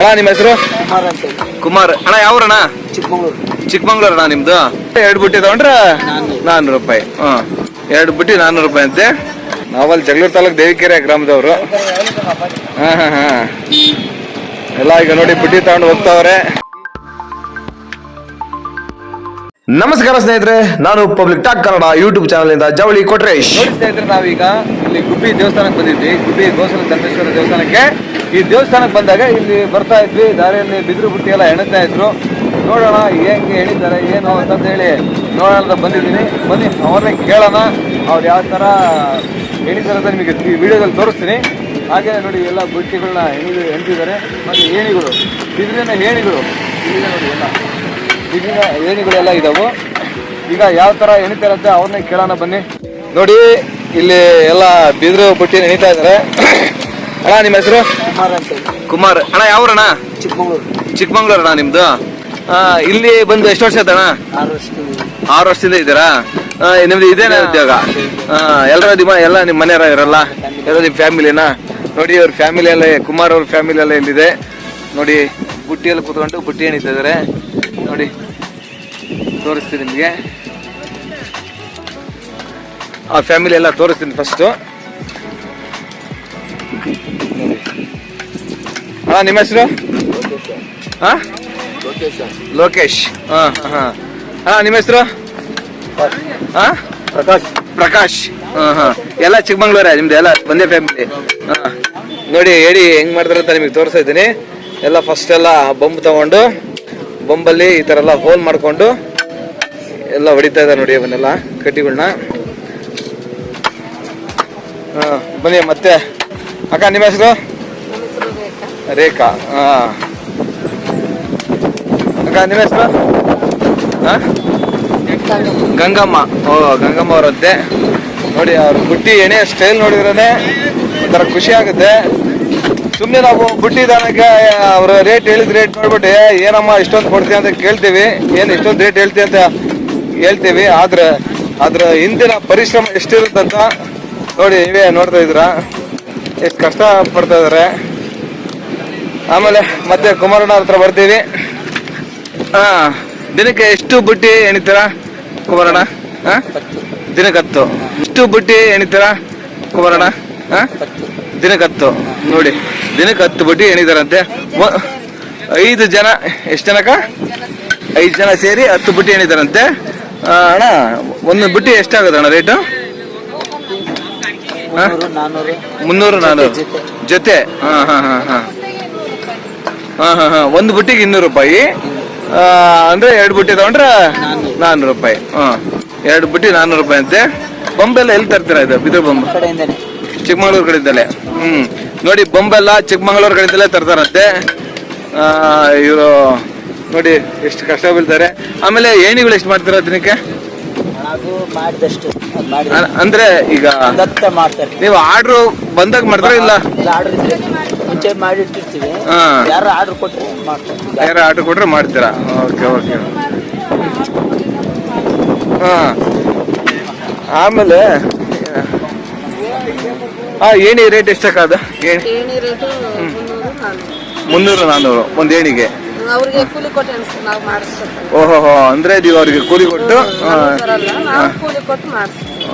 ಅಣ್ಣ ನಿಮ್ಮ ಹೆಸರು? ಕುಮಾರ್. ಅಣ್ಣ ಯಾವ್ರಣ್ಣ? ಚಿಕ್ಕಮಂಗ್ಳೂರು ಅಣ್ಣ ನಿಮ್ದು? 2 ಬುಟ್ಟಿ ತಗೊಂಡ್ರ 400 ರೂಪಾಯಿ. ಹ್ಮ್, 2 ಬುಟ್ಟಿ 400 ರೂಪಾಯಿ ಅಂತೆ. ನಾವಲ್ಲಿ ಜಗಳೂರು ತಾಲೂಕು ದೇವಿಕೆರೆ ಗ್ರಾಮದವರು. ಹಾ ಎಲ್ಲ ಈಗ ನೋಡಿ ಬುಟ್ಟಿ ತಗೊಂಡು ಹೋಗ್ತಾವ್ರೆ. ನಮಸ್ಕಾರ ಸ್ನೇಹಿತರೆ, ನಾನು public talk Kannada YouTube channel ಇಂದ ಜವಳಿ ಕೊಟ್ರೇಶ್. ಸ್ನೇಹಿತರೆ, ನಾವೀಗ ಇಲ್ಲಿ ಗುಬ್ಬಿ ದೇವಸ್ಥಾನಕ್ಕೆ ಬಂದಿದ್ವಿ. ಗುಬ್ಬಿ ಗೋಸಲ ಧರ್ಮೇಶ್ವರ ದೇವಸ್ಥಾನಕ್ಕೆ. ಈ ದೇವಸ್ಥಾನಕ್ಕೆ ಬಂದಾಗ ಇಲ್ಲಿ ಬರ್ತಾ ಇದ್ವಿ, ದಾರಿಯಲ್ಲಿ ಬಿದಿರು ಬುಟ್ಟಿ ಎಲ್ಲ ಎಣಿತಾ ಇದ್ರು. ನೋಡೋಣ ಹೆಂಗೆ ಎಣಿತಾರೆ ಏನು ಅಂತಂತ ಹೇಳಿ ನೋಡೋಣ ಬಂದಿದ್ದೀನಿ. ಬನ್ನಿ ಅವ್ರನ್ನೇ ಕೇಳೋಣ, ಅವ್ರು ಯಾವ ಥರ ಎಣಿತಾರೆ ಅಂತ ನಿಮಗೆ ಈ ವಿಡಿಯೋದಲ್ಲಿ ತೋರಿಸ್ತೀನಿ. ಹಾಗೆ ನೋಡಿ ಎಲ್ಲ ಬುಟ್ಟಿಗಳನ್ನ ಎಣಿತಿದ್ದಾರೆ. ಮತ್ತು ಏಣಿಗಳು, ಬಿದಿರಿನ ಏಣಿಗಳು ಇಲ್ಲಿದೆ ನೋಡಿ, ಎಲ್ಲ ಬಿದಿರಿನ ಏಣಿಗಳೆಲ್ಲ ಇದಾವೆ. ಈಗ ಯಾವ ಥರ ಎಣಿತಾರಂತೆ ಅವ್ರನ್ನೇ ಕೇಳೋಣ ಬನ್ನಿ. ನೋಡಿ ಇಲ್ಲಿ ಎಲ್ಲ ಬಿದಿರು ಬುಟ್ಟಿ ಎಣಿತಾ ಇದ್ದಾರೆ. ಅಣ್ಣ ನಿಮ್ಮ ಹೆಸರು? ಕುಮಾರ್. ಅಣ್ಣ ಯಾವ್ರಣ್ಣ? ಚಿಕ್ಕಮಂಗ್ಳೂರು ಅಣ್ಣ ನಿಮ್ದು? ಇಲ್ಲಿ ಬಂದು ಎಷ್ಟು ವರ್ಷ ಆಯ್ತಣ್ಣ? 6 ವರ್ಷದಿಂದ ಇದ್ದೀರಾ? ನಿಮ್ದು ಇದೇನ ಉದ್ಯೋಗ? ಎಲ್ಲ ನಿಮ್ಮ ಮನೆಯವರ ಇರಲ್ಲ, ಎಲ್ಲ ನಿಮ್ಮ ಫ್ಯಾಮಿಲಿನಾ? ನೋಡಿ ಅವ್ರ ಫ್ಯಾಮಿಲಿ ಎಲ್ಲ, ಕುಮಾರ್ ಅವ್ರ ಫ್ಯಾಮಿಲಿ ಎಲ್ಲ ಇಲ್ಲಿದೆ ನೋಡಿ. ಬುಟ್ಟಿಯಲ್ಲಿ ಕೂತ್ಕೊಂಡು ಬುಟ್ಟಿ ಎಣಿತಾ ಇದಾರೆ ನೋಡಿ, ತೋರಿಸ್ತೀನಿ ನಿಮಗೆ. ಆ ಫ್ಯಾಮಿಲಿ ಎಲ್ಲ ತೋರಿಸ್ತೀನಿ ಫಸ್ಟು. ಹಾ, ನಿಮ್ಮ ಹೆಸರು? ಹಾ, ಲೋಕೇಶ್. ಹಾ ಹಾ ಹಾ, ನಿಮ್ಮ ಹೆಸರು? ಹಾ, ಪ್ರಕಾಶ್. ಹಾ ಹಾ, ಎಲ್ಲ ಚಿಕ್ಕಮಂಗ್ಳೂರೇ ನಿಮ್ದು? ಎಲ್ಲ ಒಂದೇ ಫ್ಯಾಮಿಲಿ? ಹಾ, ನೋಡಿ ಹೇಳಿ ಹೆಂಗ್ ಮಾಡ್ತಾರೆ ಅಂತ ನಿಮಗೆ ತೋರಿಸ್ತಾ ಇದ್ದೀನಿ. ಎಲ್ಲ ಫಸ್ಟ್ ಎಲ್ಲ ಬೊಂಬ್ ತಗೊಂಡು, ಬೊಂಬಲ್ಲಿ ಈ ತರ ಎಲ್ಲ ಹೋಲ್ ಮಾಡ್ಕೊಂಡು ಎಲ್ಲ ಹೊಡಿತಾ ಇದ್ದಾರೆ ನೋಡಿ ಅವನ್ನೆಲ್ಲ ಕಡ್ಡಿಗಳನ್ನ. ಹಾ, ಬನ್ನಿ ಮತ್ತೆ. ಅಕ್ಕ ನಿಮ್ಮ ಹೆಸರು? ರೇಖಾ. ಹಾ, ಅಕ್ಕ ನಿಮ್ಮ ಹೆಸರು? ಹಾ, ಗಂಗಮ್ಮ. ಓ, ಗಂಗಮ್ಮ ಅವರಂತೆ. ನೋಡಿ ಅವ್ರ ಬುಟ್ಟಿ ಎಣೆ ಸ್ಟೈಲ್ ನೋಡಿದ್ರೆ ಒಂಥರ ಖುಷಿ ಆಗುತ್ತೆ. ಸುಮ್ಮನೆ ನಾವು ಬುಟ್ಟಿ ದಾನಕ್ಕೆ ಅವ್ರ ರೇಟ್ ಹೇಳಿದ ರೇಟ್ ನೋಡ್ಬಿಟ್ಟು ಏನಮ್ಮ ಇಷ್ಟೊಂದು ಕೊಡ್ತೀವಿ ಅಂತ ಕೇಳ್ತೀವಿ, ಏನು ಇಷ್ಟೊಂದು ರೇಟ್ ಹೇಳ್ತೀವಿ ಅಂತ ಹೇಳ್ತೀವಿ. ಆದ್ರೆ ಅದ್ರ ಹಿಂದಿನ ಪರಿಶ್ರಮ ಎಷ್ಟಿರುತ್ತಂತ ನೋಡಿ, ನೀವೇ ನೋಡ್ತಾ ಇದ್ದೀರಾ ಎಷ್ಟು ಕಷ್ಟ ಪಡ್ತಾ ಇದಾರೆ. ಆಮೇಲೆ ಮತ್ತೆ ಕುಮಾರಣ್ಣ ಹತ್ರ ಬರ್ತೀವಿ. ಹಾ, ದಿನಕ್ಕೆ ಎಷ್ಟು ಬುಟ್ಟಿ ಎಣಿತೀರಾ ಕುಮಾರಣ್ಣ? ಹಾ, ದಿನಕ್ಕೆ 10. ಎಷ್ಟು ಬುಟ್ಟಿ ಎಣಿತೀರಾ ಕುಮಾರಣ್ಣ? ಹಾ, ದಿನಕ್ಕೆ 10. ನೋಡಿ ದಿನಕ್ಕೆ 10 ಬುಟ್ಟಿ ಎಣಿತಾರಂತೆ. 5 ಜನ, ಎಷ್ಟು ಜನಕ್ಕ? 5 ಜನ ಸೇರಿ 10 ಬುಟ್ಟಿ ಎಣಿತಾರಂತೆ. ಅಣ್ಣ ಒಂದು ಬುಟ್ಟಿ ಎಷ್ಟಾಗುತ್ತೆ ಅಣ್ಣ ರೇಟು? 300-400 ಜೊತೆ? ಹಾ ಹಾ ಹಾ ಹಾ ಹಾ ಹಾ ಹಾ, ಒಂದು ಬುಟ್ಟಿಗೆ 200 ರೂಪಾಯಿ. ಅಂದ್ರೆ 2 ಬುಟ್ಟಿ ತಗೊಂಡ್ರೆ 400 ರೂಪಾಯಿ. ಹಾ, 2 ಬುಟ್ಟಿ 400 ರೂಪಾಯಿ ಅಂತೆ. ಬೊಂಬೆಲ್ಲ ಎಲ್ಲಿ ತರ್ತೀರಾ ಇದು? ಬಿದಿರು ಬೊಂಬೆ ಚಿಕ್ಕಮಂಗ್ಳೂರು ಕಡೆಯಿಂದಲೇ. ನೋಡಿ ಬೊಂಬೆಲ್ಲ ಚಿಕ್ಕಮಂಗ್ಳೂರು ಕಡೆಯಿಂದಲೇ ತರ್ತಾರಂತೆ. ಇವರು ನೋಡಿ ಎಷ್ಟು ಕಷ್ಟ ಬೀಳ್ತಾರೆ. ಆಮೇಲೆ ಏಣಿಗಳು ಎಷ್ಟು ಮಾಡ್ತೀರಾ ದಿನಕ್ಕೆ? ಅಂದ್ರೆ ಈಗ ನೀವು ಆರ್ಡ್ರು ಬಂದಾಗ ಮಾಡ್ತಾರ ಇಲ್ಲ? ಯಾರು ಆರ್ಡರ್ ಕೊಟ್ರೆ ಮಾಡ್ತೀರಾ? Okay okay. ಹಾ, ಆಮೇಲೆ ಏಣಿ ರೇಟ್ ಎಷ್ಟಕ್ಕಾದ? 300-400 ಒಂದು ಏಣಿಗೆ. ಓಹೋ, ಅಂದ್ರೆ ನೀವು ಅವ್ರಿಗೆ ಕೂಲಿ ಕೊಟ್ಟು?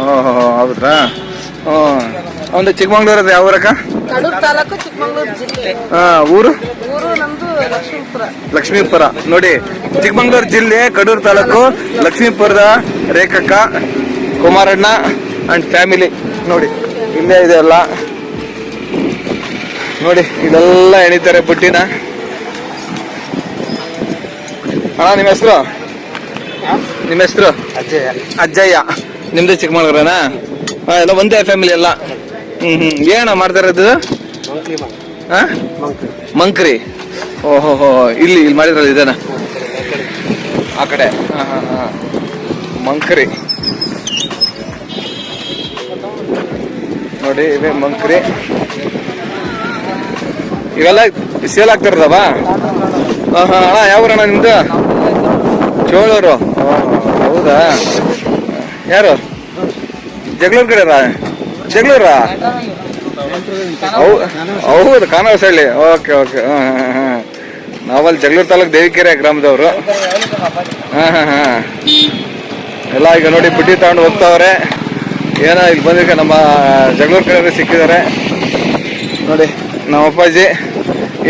ಓಹೋ, ಹೌದ್ರಾ? ಒಂದು ಚಿಕ್ಕಮಂಗ್ಳೂರದ ಯಾವ ಊರಕ್ಕ? ಊರು ಲಕ್ಷ್ಮೀಪುರ. ನೋಡಿ ಚಿಕ್ಕಮಂಗ್ಳೂರು ಜಿಲ್ಲೆ ಕಡೂರು ತಾಲೂಕು ಲಕ್ಷ್ಮೀಪುರದ ರೇಖಕ್ಕ, ಕುಮಾರಣ್ಣ ಅಂಡ್ ಫ್ಯಾಮಿಲಿ. ನೋಡಿ ಇಲ್ಲೇ ಇದೆ ಎಲ್ಲ. ನೋಡಿ ಇದೆಲ್ಲ ಎಣಿತಾರೆ ಬುಟ್ಟಿನ. ಅಣ್ಣ ನಿಮ್ಮ ಹೆಸರು? ನಿಮ್ಮ ಹೆಸರು? ಅಜ್ಜಯ್ಯ. ನಿಮ್ದು ಚಿಕ್ಕಮಂಗ್ಳೂರನಾ? ಎಲ್ಲ ಒಂದೇ ಫ್ಯಾಮಿಲಿ ಎಲ್ಲ? ಏನ ಮಾಡ್ತಾ ಇರೋದು? ಮಂಕ್ರಿ. ಓಹೋ, ಇಲ್ಲಿ ಮಾಡಿದ್ರಲ್ಲ ಇದೇನ ಆ ಕಡೆ? ಹಾ ಹಾ ಹಾ, ಮಂಕ್ರಿ. ನೋಡಿ ಇವೇ ಮಂಕ್ರಿ. ಇವೆಲ್ಲ ಸೇಲ್ ಆಗ್ತಿರೋದವ? ಹಾ ಹಾ. ಅಣ್ಣ ಯಾವ್ರಣ್ಣ ನಿಮ್ದು? ಚೋಳೂರು. ಹೌದಾ? ಯಾರು? ಜಗಳೂರು ಕಡೆ? ಜಗಳೂರ? ಹೌದು, ಖಾನಾವಸಳ್ಳಿ. Okay okay. ಹಾ ಹಾ ಹಾ. ನಾವಲ್ಲಿ ಜಗಳೂರು ತಾಲೂಕು ದೇವಿಕೆರೆ ಗ್ರಾಮದವರು. ಹಾ ಎಲ್ಲ ಈಗ ನೋಡಿ ಬುಟ್ಟಿ ತಗೊಂಡು ಹೋಗ್ತಾವ್ರೆ. ಏನೋ ಇಲ್ಲಿ ಬಂದಿಕ್ಕೆ ನಮ್ಮ ಜಗಳೂರು ಕಡೆ ಸಿಕ್ಕಿದ್ದಾರೆ ನೋಡಿ ನಮ್ಮ ಅಪ್ಪಾಜಿ.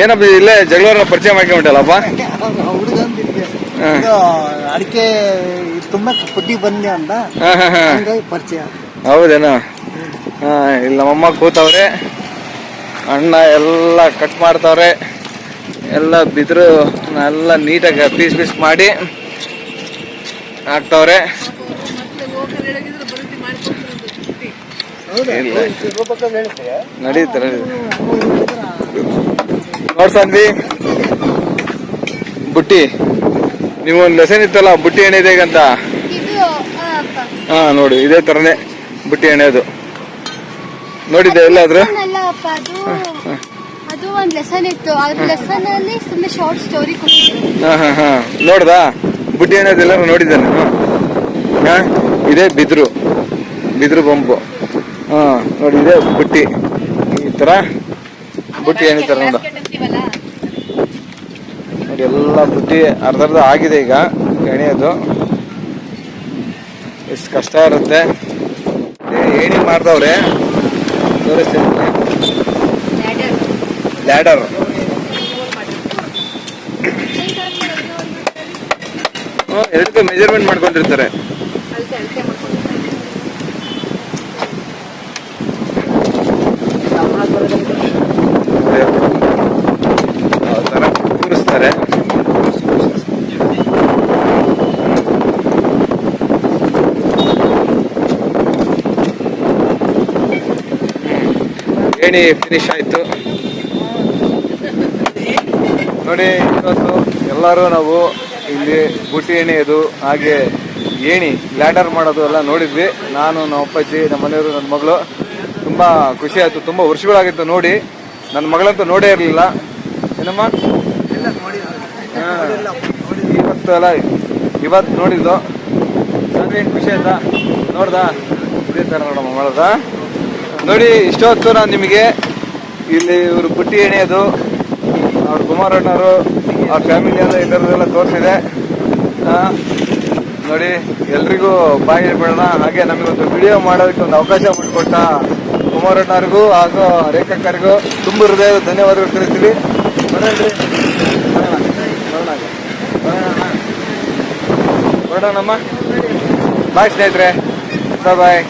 ಏನಪ್ಪ ಇಲ್ಲೇ ಜಗಳೂರನ್ನ ಪರಿಚಯ ಮಾಡ್ಕೊಂಬಿಟ್ಟಲ್ಲಪ್ಪ. ಅಡಿಕೆ ತುಂಬಾ ಪುಟ್ಟಿ ಬಂದೆ ಅಂತ ಪರಿಚಯ. ಹೌದೇನೋ. ಹಾ ಇಲ್ಲಿ ನಮ್ಮಮ್ಮ ಕೂತವ್ರೆ, ಅಣ್ಣ ಎಲ್ಲ ಕಟ್ ಮಾಡ್ತಾವ್ರೆ, ಎಲ್ಲ ಬಿದ್ರು ಎಲ್ಲ ನೀಟಾಗಿ ಪೀಸ್ ಮಾಡಿ ಹಾಕ್ತಾವ್ರೆ. ನಡೀತಾರೆ ನೋಡ್ಸಂದ್ವಿ ಬುಟ್ಟಿ. ನೀವು ಒಂದು ಲೆಸನ್ ಇತ್ತಲ್ಲ ಬುಟ್ಟಿ ಎಣ್ಣೆದೆ ಅಂತ. ಹಾ ನೋಡಿ ಇದೇ ತರನೇ ಬುಟ್ಟಿ ಎಣ್ಣೆದು ನೋಡಿದ್ದೆ ಎಲ್ಲಾದ್ರೂ? ಅದು ಒಂದು ಲೆಸನ್ ಇತ್ತು, ಆ ಲೆಸನ್ ಅಲ್ಲಿ ಸುಮ್ಮನೆ ಶಾರ್ಟ್ ಸ್ಟೋರಿ ಹಾ ನೋಡ್ದಾ ಬುಟ್ಟಿ ಎಣ್ಣೆದೆಲ್ಲ ನೋಡಿದ್ದೆ ನಾನು. ಹಾ ಇದೇ ಬಿದ್ರು ಬೊಂಬು. ಹಾ ನೋಡಿ ಇದೇ ಬುಟ್ಟಿ, ಈ ತರ ಬುಟ್ಟಿ ಎಣ್ಣೆ ತರ ನೋಡ ನೋಡಿ. ಎಲ್ಲ ಬುಟ್ಟಿ ಅರ್ಧ ಆಗಿದೆ ಈಗ ಎಣೆಯೋದು. ಎಷ್ಟು ಕಷ್ಟ ಇರುತ್ತೆ. ಏಣಿ ಮಾಡ್ದವ್ರೆ ತೋರಿಸ್ತೀನಿ. ಲ್ಯಾಡರ್ ಎರಡು ಮೆಜರ್ಮೆಂಟ್ ಮಾಡ್ಕೊಂಡಿರ್ತಾರೆ. ತರ ಕೂರಿಸ್ತಾರೆ. ಏಣಿ ಫಿನಿಶ್ ಆಯ್ತು ನೋಡಿ. ಇವತ್ತು ಎಲ್ಲರೂ ನಾವು ಇಲ್ಲಿ ಬುಟ್ಟಿ ಎಣೆಯೋದು ಹಾಗೆ ಏಣಿ ಲ್ಯಾಡರ್ ಮಾಡೋದು ಎಲ್ಲ ನೋಡಿದ್ವಿ. ನಾನು ನಮ್ಮ ಅಪ್ಪಾಜಿ, ನಮ್ಮ ಮನೆಯವರು, ನನ್ನ ಮಗಳು. ತುಂಬ ಖುಷಿ ಆಯಿತು. ತುಂಬ ವರ್ಷಗಳಾಗಿತ್ತು ನೋಡಿ. ನನ್ನ ಮಗಳಂತೂ ನೋಡೇ ಇರಲಿಲ್ಲ. ಏನಮ್ಮ ಇವತ್ತು ನೋಡಿದ್ಲು. ಅಂದರೆ ಏನು ಖುಷಿ ಆಯ್ತಾ? ನೋಡ್ದಾ ಇದೇ ಥರ ನೋಡಮ್ಮ ಮಾಡೋದ ನೋಡಿ. ಇಷ್ಟೊತ್ತು ನಾನು ನಿಮಗೆ ಇಲ್ಲಿ ಇವರು ಬುಟ್ಟಿ ಎಣೆಯೋದು, ಅವ್ರ ಕುಮಾರಣ್ಣವರು, ಅವ್ರ ಫ್ಯಾಮಿಲಿ ಎಲ್ಲ ಇದರದೆಲ್ಲ ತೋರಿಸಿದೆ ನೋಡಿ. ಎಲ್ರಿಗೂ ಬಾಯಿ ಹೇಳ್ಬೇಡೋಣ. ಹಾಗೆ ನಮಗೊಂದು ವಿಡಿಯೋ ಮಾಡೋದಕ್ಕೆ ಒಂದು ಅವಕಾಶ ಮಾಡಿಕೊಟ್ಟ ಕುಮಾರಣ್ಣವ್ರಿಗೂ ಹಾಗೂ ರೇಖಕ್ಕರಿಗೂ ತುಂಬ ಹೃದಯದ ಧನ್ಯವಾದಗಳು ತಿಳಿಸ್ತೀವಿ. ಹೊರಡೋಣಮ್ಮ. ಬಾಯ್ ಸ್ನೇಹಿತರೆ, ಬಾಯ್.